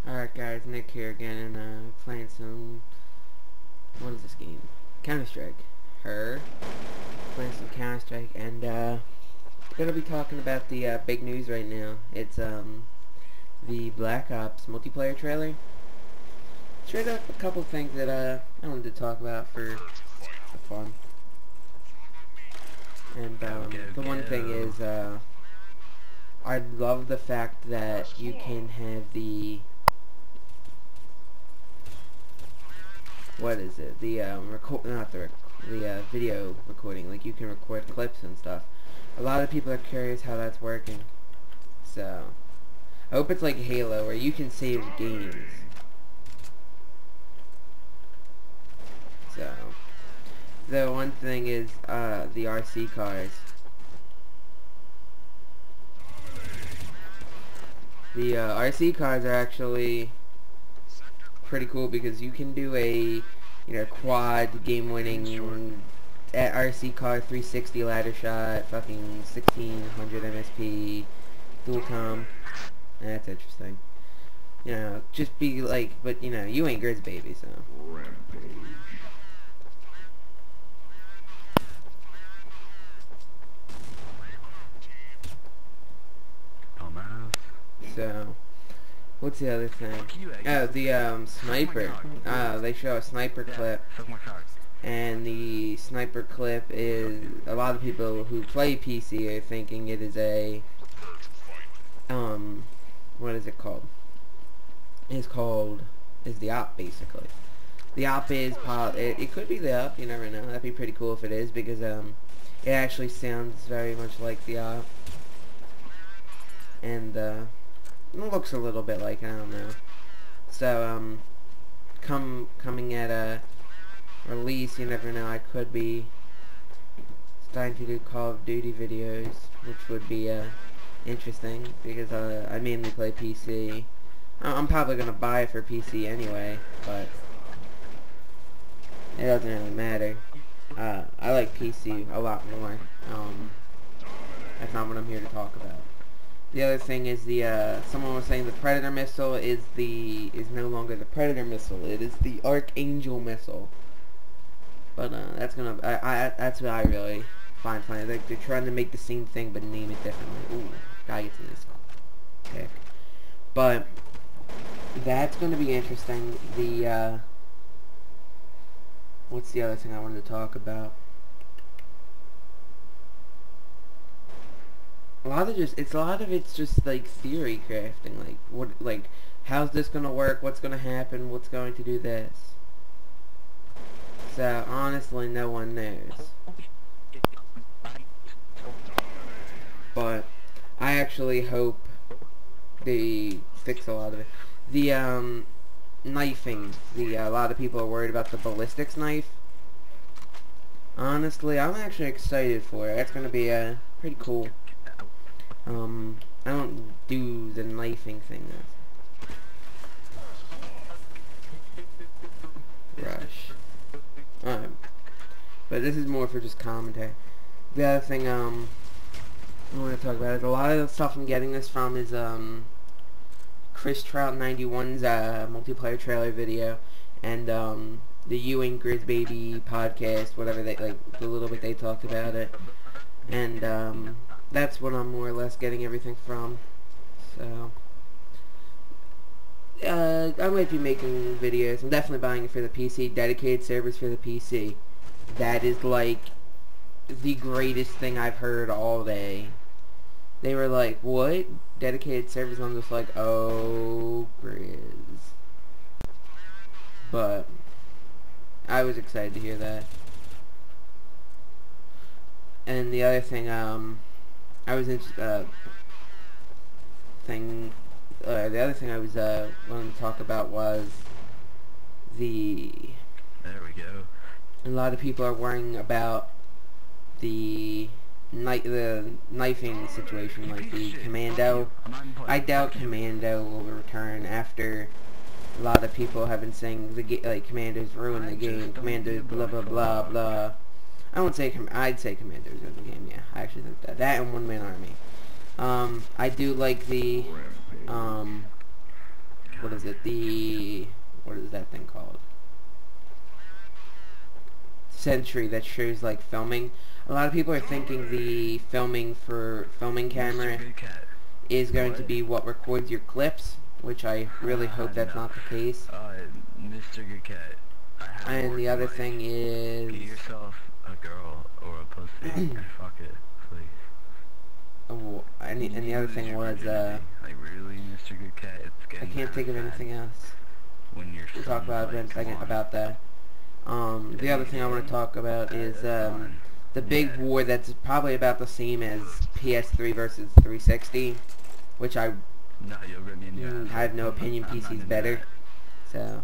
Alright guys, Nick here again, and playing some, what is this game? Counter-Strike. Playing some Counter-Strike, and gonna be talking about the big news right now. It's the Black Ops multiplayer trailer. Straight up a couple things that I wanted to talk about for fun. And the one thing is I love the fact that you can have the the video recording. Like, you can record clips and stuff. A lot of people are curious how that's working. So I hope it's like Halo, where you can save games. So the one thing is the RC cars. The RC cars are actually pretty cool because you can do a quad game-winning RC car 360 ladder shot, fucking 1600 MSP, dual com. That's interesting. Just be like, but you ain't Grizz baby, so. So, what's the other thing? Oh, the sniper. They show a sniper clip, and the sniper clip is, a lot of people who play PC are thinking it is a what is it called? It's the op, basically. The op is it could be the op. You never know. That'd be pretty cool if it is, because it actually sounds very much like the op, and it looks a little bit like, I don't know. So, coming at a release, you never know, I could be starting to do Call of Duty videos, which would be, interesting, because, I mainly play PC. I'm probably gonna buy it for PC anyway, but it doesn't really matter. I like PC a lot more. That's not what I'm here to talk about. The other thing is someone was saying the Predator missile is no longer the Predator missile. It is the Archangel missile. But that's what I really find funny. They're trying to make the same thing but name it differently. Ooh, guy gets in this pick. But that's gonna be interesting. What's the other thing I wanted to talk about? A lot of it's just like theory crafting, like how's this gonna work, what's gonna happen, what's going to do this. So honestly, no one knows. But I actually hope they fix a lot of it. The knifing, a lot of people are worried about the ballistics knife. Honestly, I'm actually excited for it. That's gonna be pretty cool. I don't do the knifing thing though. Rush. But this is more for just commentary. The other thing I want to talk about is a lot of the stuff I'm getting this from is Chris Trout 91's multiplayer trailer video, and the You Ain't Grizz Baby podcast, whatever they like, the little bit they talked about it, and that's what I'm more or less getting everything from. So I might be making videos. I'm definitely buying it for the PC. Dedicated servers for the PC. That is like the greatest thing I've heard all day. They were like, what? Dedicated servers? I'm just like, oh, Grizz. But I was excited to hear that. And the other thing, the other thing I was wanting to talk about was there we go. A lot of people are worrying about the knifing situation, like the Commando. I doubt Commando will return after a lot of people have been saying Commando's ruined the game. Commando's blah blah blah blah. I won't say I'd say Commando's ruined the game. Yeah, I actually think that and One Man Army. I do like the what is it? What is that thing called? Sentry that shows like filming. A lot of people are thinking the filming camera is going to be what records your clips, which I really hope that's not the case. Mr. Good Cat, and the other thing is... Get yourself a girl or a pussy and fuck it, please. Oh, and the other thing was, like really, Mr. Good Cat, it's getting I can't think of anything else. When you're We'll talk about it in a second about that. The other thing I want to talk about is, the big war that's probably about the same as PS3 versus 360, which I have no opinion PC's better. So,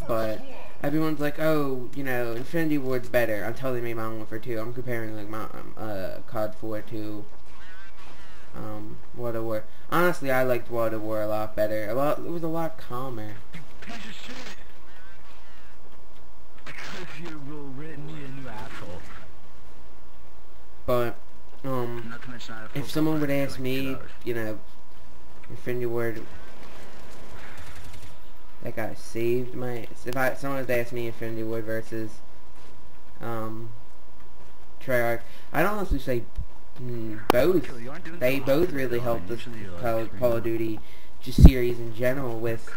but everyone's like, oh, you know, Infinity Ward's better. I'm totally made my own one for 2. I'm comparing like my COD 4 to World of War. Honestly, I liked World of War a lot better. It was a lot calmer. Piece of shit. Because you will written me a new asshole. But if someone would ask me, you know, Infinity Ward, that guy saved my. If someone would ask me Infinity Ward versus Treyarch, I'd honestly say both. They both really helped this Call of Duty just series in general with.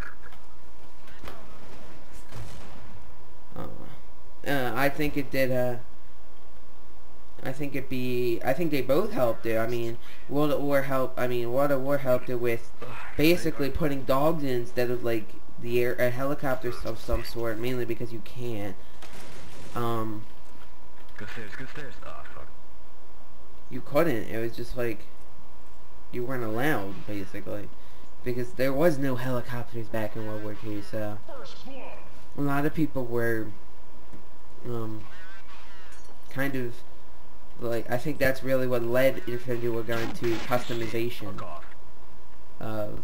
I think it did. I think they both helped it. I mean, World of War helped it with basically putting dogs in instead of like a helicopter of some sort, mainly because you can't. Go stairs. Oh, fuck. You couldn't. It was just like you weren't allowed, basically, because there was no helicopters back in World War II. So a lot of people were kind of like, I think that's really what led Infinity War going to customization of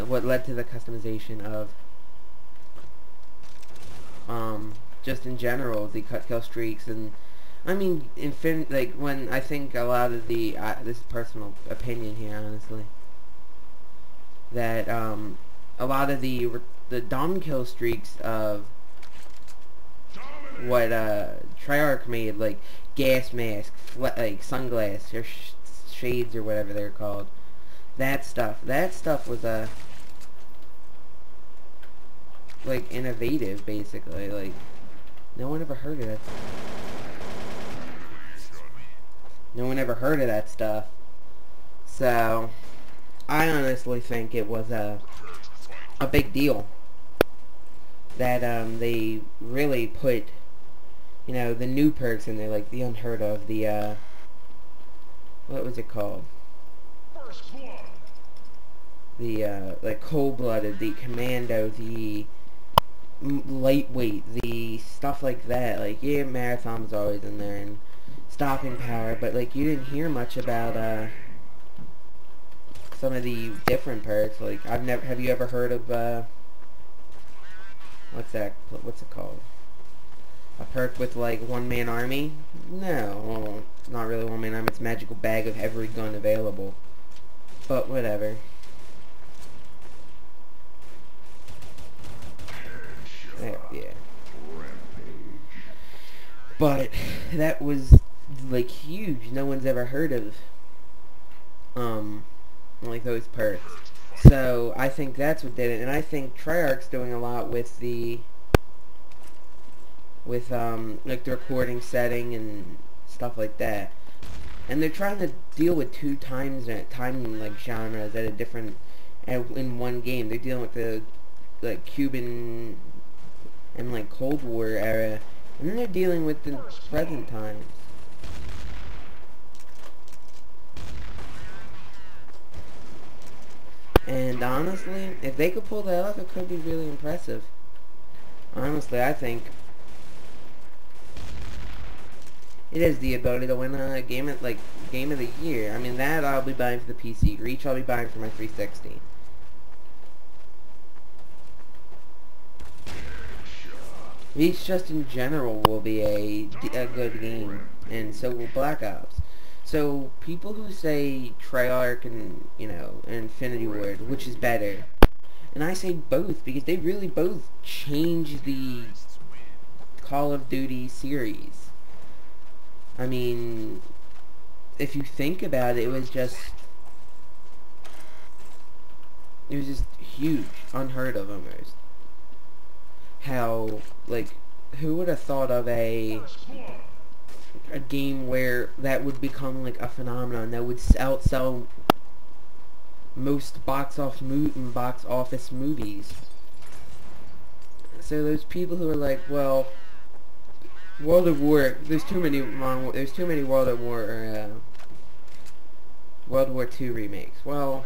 what led to the customization of just in general the kill streaks. And I mean, like when I think a lot of the this is personal opinion here, honestly, that a lot of the dumb kill streaks of what Treyarch made, like gas mask, like sunglasses or shades or whatever they're called, that stuff was like innovative, basically. Like no one ever heard of it. No one ever heard of that stuff. So I honestly think it was a big deal that they really put, you know, the new perks in there, like the unheard of, the what was it called? The like cold-blooded, the commando, the lightweight, the stuff like that. Like, yeah, marathon was always in there, and stopping power, but like you didn't hear much about some of the different perks. Like, have you ever heard of what's it called? A perk with like one-man army? No, well, not really one-man army. It's magical bag of every gun available. But whatever. Yeah. But that was like huge. No one's ever heard of like those perks. So I think that's what did it, and I think Treyarch's doing a lot with like the recording setting and stuff like that. And they're trying to deal with two time like genres at a different in one game. They're dealing with the like Cuban and like Cold War era, and then they're dealing with the present times. And honestly, if they could pull that off, it could be really impressive. Honestly, I think it has the ability to win a game of the year. I mean, that I'll be buying for the PC. Reach I'll be buying for my 360. These just in general will be a good game, and so will Black Ops. So people who say Treyarch and Infinity Ward, which is better, and I say both because they really both changed the Call of Duty series. I mean, if you think about it, it was just huge, unheard of almost. How, like, who would have thought of a game where that would become like a phenomenon that would outsell most box office movies. So those people who are like, well, World of War, there's too many World War II remakes. Well,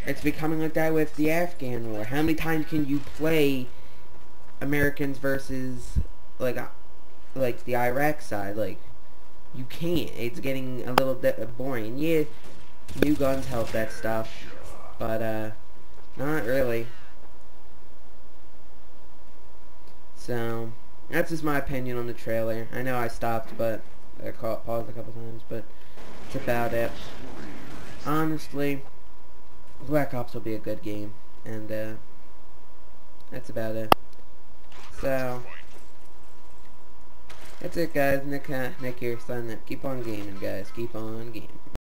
it's becoming like that with the Afghan War. How many times can you play Americans versus like the Iraq side? Like, you can't. It's getting a little bit boring. Yeah, new guns help that stuff, but not really. So that's just my opinion on the trailer. I know I stopped, but I paused a couple times, but that's about it. Honestly, Black Ops will be a good game, and that's about it. So that's it, guys. Nick here, signing up. Keep on gaming, guys. Keep on gaming.